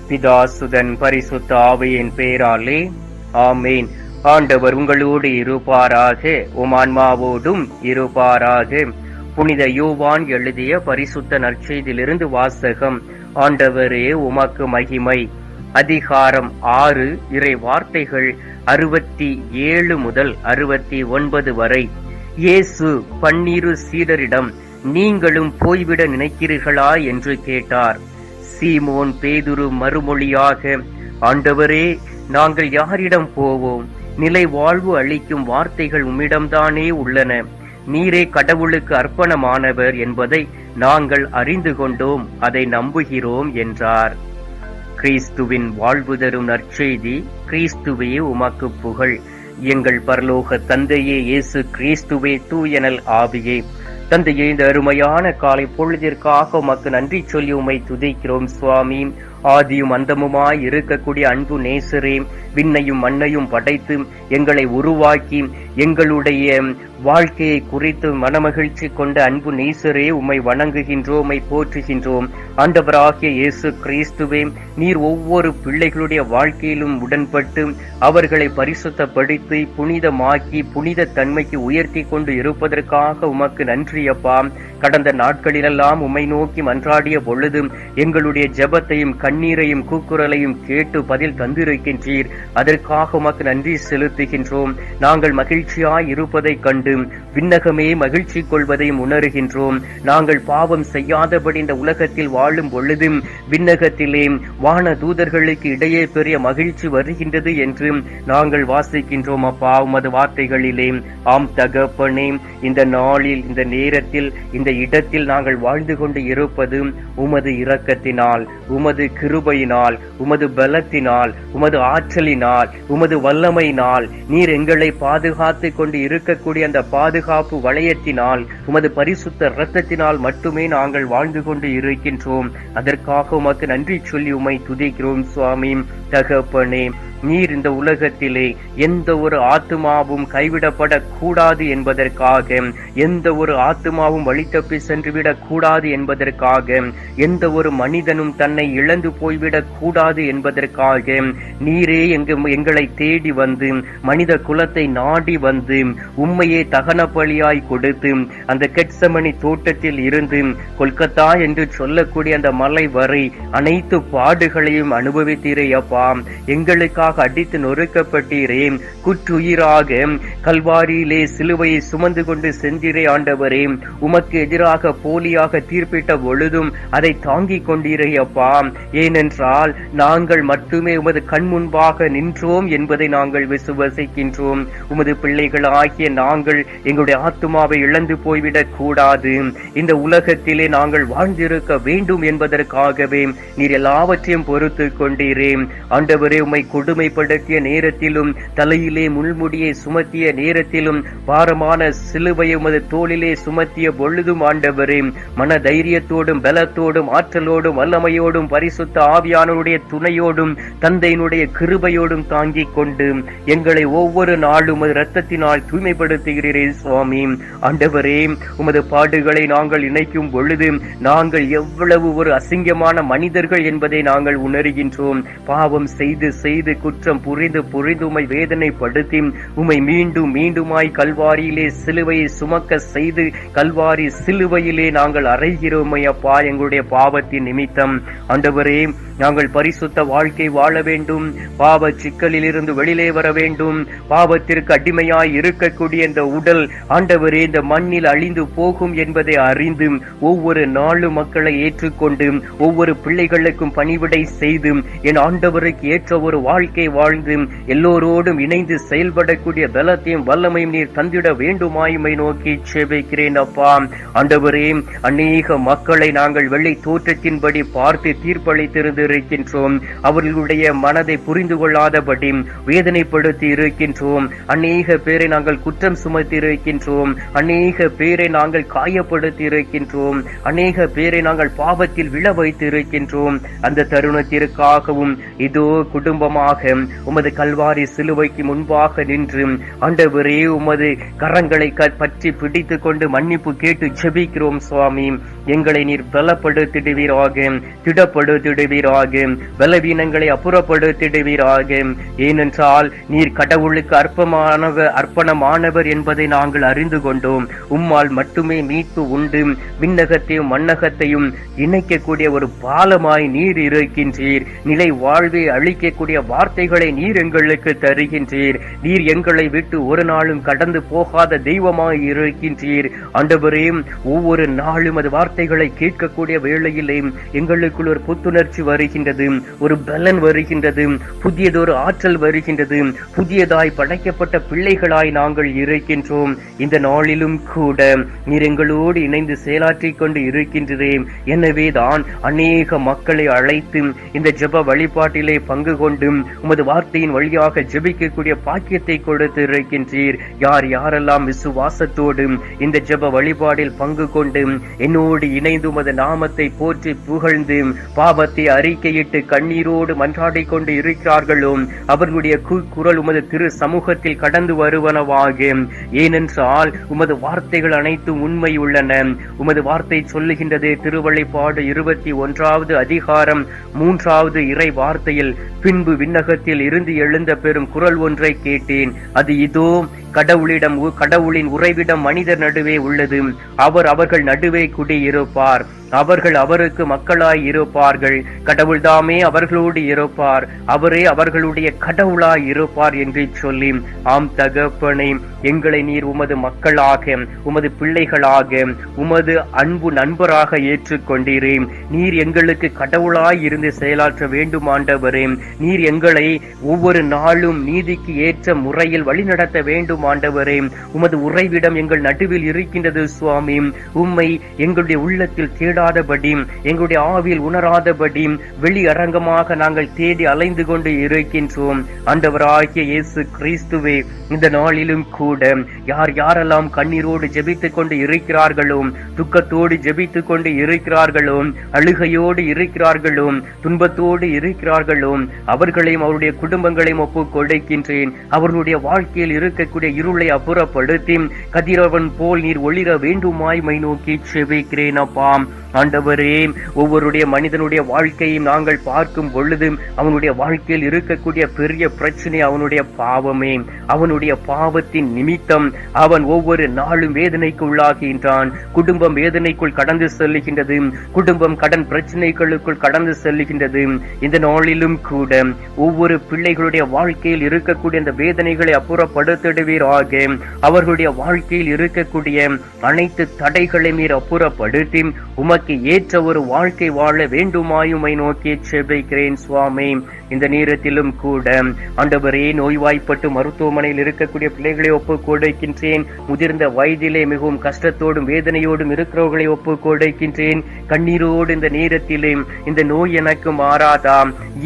பிதாசுதன் பரிசுத்த ஆவியின் பேராலே ஆமேன். ஆண்டவர் உங்களோடு இருப்பாராக, உம் ஆன்மாவோடும் இருப்பாராக. புனித யோவான் எழுதிய பரிசுத்த நற்செய்தியிலிருந்து வாசகம். ஆண்டவரே உமக்கு மகிமை. அதிகாரம் 6, இறை வார்த்தைகள் 67 முதல் 69 வரை. இயேசு 12 சீடரிடம், நீங்களும் போய்விட நினைக்கிறீர்களா என்று கேட்டார். சீமோன் பேதுரு மறுமொழியாக, ஆண்டவரே, நாங்கள் யாரிடம் போவோம்? நிலை வாழ்வு அளிக்கும் வார்த்தைகள் உம்மிடம்தானே உள்ளன. நீரே கடவுளுக்கு அர்ப்பணமானவர் என்பதை நாங்கள் அறிந்து கொண்டோம், அதை நம்புகிறோம் என்றார். கிறிஸ்துவின் வாழ்வு தரும் நற்செய்தி. கிறிஸ்துவே உமக்கு புகழ். எங்கள் பரலோக தந்தையே, இயேசு கிறிஸ்துவே, தூயனல் ஆவியே, தந்தையே, இந்த அருமையான காலை பொழுதிற்காக உமக்கு நன்றி சொல்லி உம்மை துதிக்கிறோம் சுவாமி. ஆதியும் அந்தமுமாய் இருக்கக்கூடிய அன்பு நேசரே, விண்ணையும் மண்ணையும் படைத்து எங்களை உருவாக்கி எங்களுடைய வாழ்க்கையை குறித்து மனமகிழ்ச்சி கொண்ட அன்பு நேசரே, உம்மை வணங்குகின்றோம், உம்மை போற்றுகின்றோம். ஆண்டவராகிய இயேசு கிறிஸ்துவே, நீர் ஒவ்வொரு பிள்ளைகளுடைய வாழ்க்கையிலும் உடன்பட்டு அவர்களை பரிசுத்தப்படுத்தி புனிதமாக்கி புனித தன்மைக்கு உயர்த்தி கொண்டு இருப்பதற்காக உமக்கு நன்றி அப்பா. கடந்த நாட்களிலெல்லாம் உம்மை நோக்கி மன்றாடிய பொழுது எங்களுடைய ஜெபத்தையும் கண்ணீரையும் கூக்குரலையும் கேட்டு பதில் தந்திருக்கின்றீர். அதற்காக உமக்கு நன்றி செலுத்துகின்றோம். நாங்கள் மகிழ்ச்சியாய் இருப்பதை கண்டு விண்ணகமே மகிழ்ச்சி கொள்வதையும் உணர்கின்றோம். நாங்கள் பாவம் செய்யாதபடி இந்த உலகத்தில் வாழும் பொழுது விண்ணகத்திலே வான தூதர்களுக்கு இடையே பெரிய மகிழ்ச்சி வருகின்றது என்று நாங்கள் வாசிக்கின்றோம் அப்பா உமது வார்த்தைகளிலே. ஆம் தகப்பனே, இந்த நாளில், இந்த நேரத்தில், இந்த இடத்தில் நாங்கள் வாழ்ந்து கொண்டு இருப்பது உமது இரக்கத்தினால், உமது கிருபையினால், உமது பலத்தினால், உமது ஆற்றலினால், உமது வல்லமையினால், நீர் எங்களை பாதுகாத்து கொண்டு இருக்கக்கூடிய அந்த பாதுகாப்பு வளையத்தினால், உமது பரிசுத்த இரத்தத்தினால் மட்டுமே நாங்கள் வாழ்ந்து கொண்டு இருக்கின்றோம். அதற்காக உமக்கு நன்றி சொல்லி உம்மை துதிக்கிறோம் சுவாமி. தகப்பனே, நீர் இந்த உலகத்திலே எந்த ஒரு ஆத்துமாவும் கைவிடப்படக் கூடாது என்பதற்காக, எந்த ஒரு ஆத்துமாவும் வழித்தப்பி சென்றுவிடக் கூடாது என்பதற்காக, எந்த ஒரு மனிதனும் தன்னை இழந்து போய்விடக் கூடாது என்பதற்காக நீரே எங்களை தேடி வந்து மனித குலத்தை நாடி வந்து உம்மையே தகன பலியாய் கொடுத்து அந்த கெட்சமனி தோட்டத்தில் இருந்து கொல்கத்தா என்று சொல்லக்கூடிய அந்த மலை வரை அனைத்து பாடுகளையும் அனுபவித்தீரே அப்பா. எங்களுக்காக அடித்து நொறுக்கப்பட்டீரே, குற்றுயிராக கல்வாரியிலே சிலுவையை சுமந்து கொண்டு சென்றீரே ஆண்டவரே. உமக்கு எதிராக போலியாக தீர்ப்பிட்ட பொழுதும் அதை தாங்கிக் கொண்டீரே அப்பா. ஏனென்றால் நாங்கள் மட்டுமே உமது கண் முன்பாக நின்றோம் என்பதை நாங்கள் விசுவசிக்கின்றோம். உமது பிள்ளைகள் ஆகிய நாங்கள் எங்களுடைய ஆத்துமாவை இழந்து போய்விடக் கூடாது, இந்த உலகத்திலே நாங்கள் வாழ்ந்திருக்க வேண்டும் என்பதற்காகவே நீர் எல்லாவற்றையும் பொறுத்து கொண்டீரே ஆண்டவரே. உம்மை கொடுமைப்படுத்திய நேரத்திலும், தலையிலே முள்முடியை சுமத்திய நேரத்திலும், பாரமான சிலுவையை உமது தோளிலே சுமத்திய பொழுதும் ஆண்டவரே, மன தைரியத்தோடும் பலத்தோடும் ஆற்றலோடும் வல்லமையோடும் பரிசுத்த ஆவியானவருடைய துணையோடும் தந்தையினுடைய கிருபையோடும் தாங்கிக் கொண்டு எங்களை ஒவ்வொரு நாளும் உமது இரத்தத்தினால் தூய்மைப்படுத்துகிறீரே சுவாமி. ஆண்டவரே, உமது பாடுகளை நாங்கள் இணைக்கும் பொழுது நாங்கள் எவ்வளவு ஒரு அசிங்கமான மனிதர்கள் என்பதை நாங்கள் உணர்கின்றோம். பாவம் செய்து செய்து குற்றம் புரிந்து புரிந்து உம்மை வேதனைப்படுத்தி உம்மை மீண்டும் மீண்டுமாய் கல்வாரியிலே சிலுவையை சுமக்க செய்து கல்வாரி சிலுவையிலே நாங்கள் அறைகிறோம் அப்பா. எங்களுடைய பாவத்தின் நிமித்தம் ஆண்டவரே, நாங்கள் பரிசுத்த வாழ்க்கை வாழ வேண்டும், பாவ சிக்கலில் இருந்து வெளியிலே வர வேண்டும். பாவத்திற்கு அடிமையாய் இருக்கக்கூடிய இந்த உடல் ஆண்டவரே இந்த மண்ணில் அழிந்து போகும் என்பதை அறிந்து ஒவ்வொரு நாளும் மக்களை ஏற்றுக்கொண்டு ஒவ்வொரு பிள்ளைகளுக்கும் பணிவிடை செய்து என் ஆண்டவருக்கு ஏற்ற ஒரு வாழ்க்கை வாழ்ந்து எல்லோரோடும் இணைந்து செயல்படக்கூடிய பலத்தையும் வல்லமையும் நீர் தந்திட வேண்டுமாயுமை நோக்கி செபிக்கிறேன் அப்பா. ஆண்டவரே, அநேக மக்களை நாங்கள் வெள்ளை தோற்றத்தின்படி பார்த்து தீர்ப்பளித்திருக்கின்றோம். அவர்களுடைய மனதை புரிந்து கொள்ளாதபடி வேதனைப்படுத்தி இருக்கின்றோம். அநேக பேரை நாங்கள் குற்றம் சுமத்தி இருக்கின்றோம். அநேக பேரை நாங்கள் காயப்படுத்தி இருக்கின்றோம். அநேக பேரை நாங்கள் பாவத்தில் விழ வைத்து இருக்கின்றோம். அந்த தருணத்திற்காகவும் இதோ குடும்பமாக உமது கல்வாரி சிலுவைக்கு முன்பாக நின்று ஆண்டவரே உமது கரங்களை பற்றி பிடித்து கொண்டு மன்னிப்பு கேட்டு ஜெபிக்கிறோம் சுவாமி. எங்களை நீர் பலப்படுத்திடுவீராக, திடப்படுத்திடுவீராக. தருவீராக. பலவீனங்களை அப்புறப்படுத்திடுவீராக. ஏனென்றால் நீர் கடவுளுக்கு அர்ப்பணமானவர் என்பதை நாங்கள் அறிந்து கொண்டோம். உம்மால் மட்டுமே மீட்பு உண்டு. விண்ணகத்தையும் மண்ணகத்தையும் இணைக்கக்கூடிய ஒரு பாலமாய் நீர் இருக்கின்றீர். நிலை வாழ்வை அளிக்கக்கூடிய வார்த்தைகளை நீர் எங்களுக்கு தருகின்றீர். நீர் எங்களை விட்டு ஒரு நாளும் கடந்து போகாத தெய்வமாய் இருக்கின்றீர். ஆண்டவரே, ஒவ்வொரு நாளும் அது வார்த்தைகளை கேட்கக்கூடிய வேளையிலே எங்களுக்குள் ஒரு புத்துணர்ச்சி வருகின்றது, ஒரு பலன் வருகின்றது, புதியதொரு ஆற்றல் வருகின்றது. புதியதாய் படைக்கப்பட்ட பிள்ளைகளாய் நாங்கள் இருக்கின்றோம். இந்த நாளிலும் கூட நீர் எங்களோடு இணைந்து செயலாற்றிக் கொண்டு இருக்கின்றேன். எனவேதான் அநேக மக்களை அழைத்து இந்த ஜெப வழிபாட்டிலே பங்கு கொண்டு உமது வார்த்தையின் வழியாக ஜெபிக்கக்கூடிய பாக்கியத்தை கொடுத்து இருக்கின்றீர். யார் யாரெல்லாம் விசுவாசத்தோடு இந்த ஜெப வழிபாடில் பங்கு கொண்டு என்னோடு இணைந்து உமது நாமத்தை போற்றி புகழ்ந்து பாவத்தை அறிக்கையிட்டு கண்ணீரோடு மன்றாடிக் கொண்டு இருக்கிறார்களோ அவர்களுடைய குரல் உமது திரு சமூகத்தில் கடந்து வருவனவாக. ஏனென்றால் உமது வார்த்தைகள் அனைத்தும் உண்மை உள்ளன. உமது வார்த்தை சொல்லுகின்றது, திருவெளிப்பாடு 21வது அதிகாரம் 3வது இறை வார்த்தையில், பின்பு விண்ணகத்தில் இருந்து எழுந்த பெரும் குரல் ஒன்றை கேட்டேன். அது இதோ, கடவுளின் உறைவிடம் மனிதர் நடுவே உள்ளது. அவர் அவர்கள் நடுவே குடியிருப்பார். அவர்கள் அவருக்கு மக்களாய் இருப்பார்கள். கடவுள் தாமே அவர்களோடு இருப்பார். அவரே அவர்களுடைய கடவுளாய் இருப்பார் என்று சொல்லி, ஆம் தகப்பனே, எங்களை நீர் உமது மக்களாக, உமது பிள்ளைகளாக, உமது அன்பு நண்பராக ஏற்றுக்கொண்டீரே. நீர் எங்களுக்கு கடவுளாய் இருந்து செயலாற்ற வேண்டும் ஆண்டவரே. நீர் எங்களை ஒவ்வொரு நாளும் நீதிக்கு ஏற்ற முறையில் வழிநடத்த வேண்டும் ஆண்டவரே. உமது உறைவிடம் எங்கள் நடுவில் இருக்கின்றது சுவாமி. உம்மை எங்களுடைய உள்ளத்தில் தேடாதபடி, எங்களுடைய ஆவியில் உணராதபடி வெளி அரங்கமாக நாங்கள் தேடி அலைந்து கொண்டு இருக்கின்றோம். ஆண்டவராகிய இயேசு கிறிஸ்துவே, இந்த நாளிலும் கூட யார் யாரெல்லாம் கண்ணீரோடு ஜெபித்துக் கொண்டு இருக்கிறார்களோ, துக்கத்தோடு ஜெபித்துக் கொண்டு இருக்கிறார்களோ, அழுகையோடு இருக்கிறார்களோ, துன்பத்தோடு இருக்கிறார்களோ, அவர்களையும் அவருடைய குடும்பங்களையும் ஒப்புக் கொடுக்கின்றேன். அவர்களுடைய வாழ்க்கையில் இருக்கக்கூடிய இருளை அப்புறப்படுத்தி கதிரவன் போல் நீர் ஒளிர வேண்டுமாய் மை நோக்கி செபிக்கிறேன் அப்பா. ஆண்டவரே, ஒவ்வொருடைய மனிதனுடைய வாழ்க்கையும் நாங்கள் பார்க்கும் பொழுது அவனுடைய வாழ்க்கையில் இருக்கக்கூடிய பெரிய பிரச்சனை அவனுடைய பாவமே. அவனுடைய பாவத்தின் நிமித்தம் அவன் ஒவ்வொரு நாளும் வேதனைக்கு உள்ளாகின்றான். குடும்பம் வேதனைக்குள் கடந்து செல்லுகின்றது. குடும்பம் கடன் பிரச்சனைகளுக்குள் கடந்து செல்லுகின்றது. இந்த நாளிலும் கூட ஒவ்வொரு பிள்ளைகளுடைய வாழ்க்கையில் இருக்கக்கூடிய இந்த வேதனைகளை அப்புறப்படுத்திடுவீராக. அவர்களுடைய வாழ்க்கையில் இருக்கக்கூடிய அனைத்து தடைகளை மீறி அப்புறப்படுத்தி உமக்கு ஏற்ற ஒரு வாழ்க்கை வாழ வேண்டுமாயுமை நோக்கி செபிக்கிறேன் சுவாமி. இந்த நேரத்திலும் கூட ஆண்டவரே, நோய்வாய்ப்பட்டு மருத்துவமனையில் இருக்கக்கூடிய பிள்ளைகளை ஒப்புக் கொடுக்கின்றேன். முதிர்ந்த வயதிலே மிகவும் கஷ்டத்தோடும் வேதனையோடும் இருக்கிறவர்களை ஒப்புக் கொடுக்கின்றேன். கண்ணீரோடு இந்த நேரத்திலே, இந்த நோய் எனக்கு மாறாதா?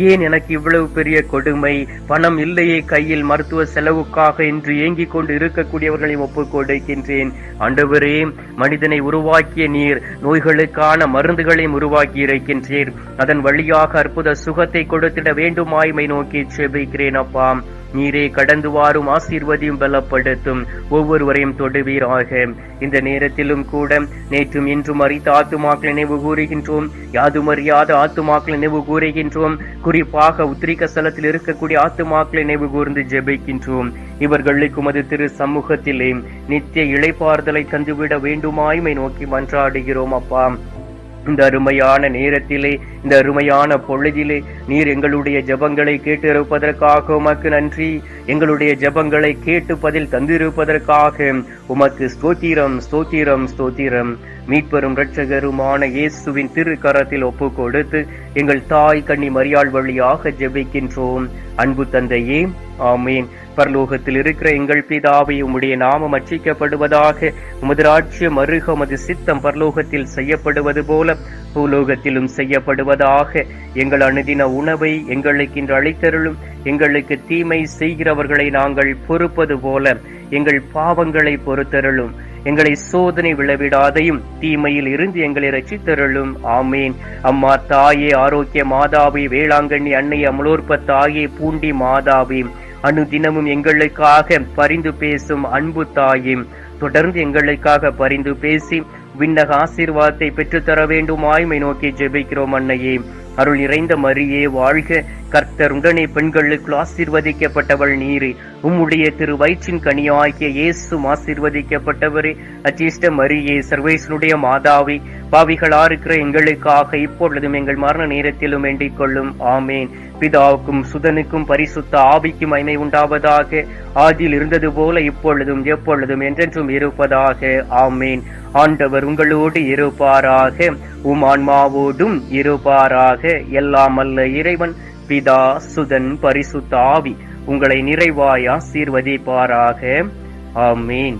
ஏன் எனக்கு இவ்வளவு பெரிய கொடுமை? பணம் இல்லையே கையில் மருத்துவ செலவுக்காக என்று ஏங்கிக் கொண்டு இருக்கக்கூடியவர்களை ஒப்புக் கொடுக்கின்றேன். ஆண்டவரே, மனிதனை உருவாக்கிய நீர் நோய்களுக்கான மருந்துகளையும் உருவாக்கி இருக்கின்றீர். அதன் வழியாக அற்புத சுகத்தை கொடுத்திட வேண்டுமாய்மை நோக்கி செபிக்கிறேன் அப்பா. நீரே கடந்து வாரும், ஆசீர்வதியும் பலப்படுத்தும், ஒவ்வொருவரையும் தொடுவீராக. இந்த நேரத்திலும் கூட நேற்றும் இன்றும் அறித்த ஆத்துமாக்களை நினைவு கூறுகின்றோம். யாதும் அறியாத ஆத்துமாக்களை நினைவு கூறுகின்றோம். குறிப்பாக உத்திரிக்க ஸ்தலத்தில் இருக்கக்கூடிய ஆத்துமாக்களை நினைவு கூர்ந்து ஜெபிக்கின்றோம். இவர்களுக்கு உமது திரு சமூகத்திலே நித்திய இளைப்பாறுதலை தந்துவிட வேண்டுமாய்மை நோக்கி மன்றாடுகிறோம் அப்பா. இந்த அருமையான நேரத்திலே, இந்த அருமையான பொழுதிலே நீர் எங்களுடைய ஜெபங்களை கேட்டு இருப்பதற்காக உமக்கு நன்றி. எங்களுடைய ஜெபங்களை கேட்டு பதில் தந்திருப்பதற்காக உமக்கு ஸ்தோத்திரம், ஸ்தோத்திரம், ஸ்தோத்திரம். மீட்பெரும் இரட்சகருமான இயேசுவின் திருக்கரத்தில் ஒப்பு கொடுத்து எங்கள் தாய் கன்னி மரியாள் வழியாக ஜெபிக்கின்றோம். அன்பு தந்தையே, ஆமேன். பரலோகத்தில் இருக்கிற எங்கள் பிதாவே, உம்முடைய நாமம் அர்ச்சிக்கப்படுவதாக. உமது ராஜ்யம் வருக. உமது சித்தம் பரலோகத்தில் செய்யப்படுவது போல பூலோகத்திலும் செய்யப்படுவதாக. எங்கள் அனுதின உணவை எங்களுக்கு இன்று அளித்தருளும். எங்களுக்கு தீமை செய்கிறவர்களை நாங்கள் பொறுப்பது போல எங்கள் பாவங்களை பொறுத்தருளும். எங்களை சோதனை விளைவிடாதையும் தீமையில் இருந்து எங்களை ரட்சித்தருளும். ஆமேன். அம்மா தாயே, ஆரோக்கிய மாதாவே, வேளாங்கண்ணி அன்னை, அமலோற்ப தாயே, பூண்டி மாதாவே, அனுதினமும் எங்களுக்காக பரிந்து பேசும் அன்பு தாயே, தொடர்ந்து எங்களுக்காக பரிந்து பேசி விண்ணக ஆசீர்வாதத்தை பெற்றுத்தர வேண்டுமாய்மை நோக்கி ஜெபிக்கிறோம் அன்னையே. அருள் நிறைந்த மரியே வாழ்க, கர்த்தர் உடனே பெண்களுக்குள் ஆசீர்வதிக்கப்பட்டவள் நீரே. உம்முடைய திரு வயிற்றின் கனியாகிய இயேசும் ஆசீர்வதிக்கப்பட்டவரே. அச்சிஷ்ட மரியே, சர்வேசனுடைய மாதாவே, பாவிகளா இருக்கிற எங்களுக்காக இப்பொழுதும் எங்கள் மரண நேரத்திலும் வேண்டிக் கொள்ளும். ஆமேன். பிதாவுக்கும் சுதனுக்கும் பரிசுத்த ஆவிக்கும் மகிமை உண்டாவதாக. ஆதியில் இருந்தது போல இப்பொழுதும் எப்பொழுதும் என்றென்றும் இருப்பதாக. ஆமேன். ஆண்டவர் உங்களோடு இருப்பாராக, உம் ஆன்மாவோடும் இருப்பாராக. எல்லாம் அல்ல இறைவன் பிதா சுதன் பரிசுத்த ஆவி உங்களை நிறைவாய் ஆசீர்வதிப்பாராக. ஆமேன்.